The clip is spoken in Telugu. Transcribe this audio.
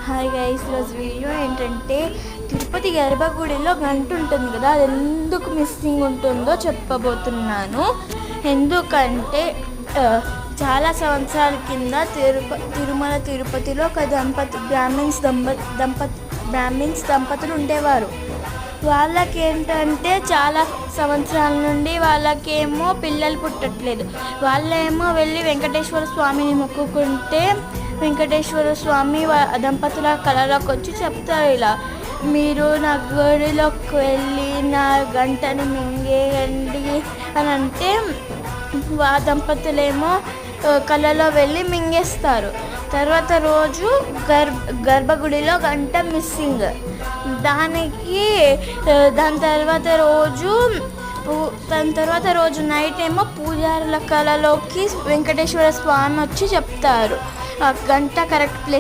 హాయ్ గైస్, ఈరోజు వీడియో ఏంటంటే తిరుపతి గర్భగుడిలో గంట ఉంటుంది కదా, అది ఎందుకు మిస్సింగ్ ఉంటుందో చెప్పబోతున్నాను. ఎందుకంటే చాలా సంవత్సరాల కింద తిరుమల తిరుపతిలో ఒక బ్రాహ్మిన్స్ దంపతులు ఉండేవారు. వాళ్ళకేంటంటే చాలా సంవత్సరాల నుండి వాళ్ళకేమో పిల్లలు పుట్టట్లేదు. వాళ్ళేమో వెళ్ళి వెంకటేశ్వర స్వామిని మొక్కుకుంటే వెంకటేశ్వర స్వామి దంపతుల కళలోకి వచ్చి చెప్తారు, ఇలా మీరు నా గుడిలోకి వెళ్ళి నా గంటని మింగేయండి అని అంటే ఆ దంపతులేమో కళలో వెళ్ళి మింగేస్తారు. తర్వాత రోజు గర్భగుడిలో గంట మిస్సింగ్. దాని తర్వాత రోజు నైట్ ఏమో పూజారుల కళలోకి వెంకటేశ్వర స్వామి వచ్చి చెప్తారు, ఆ గంట కరెక్ట్ ప్లేస్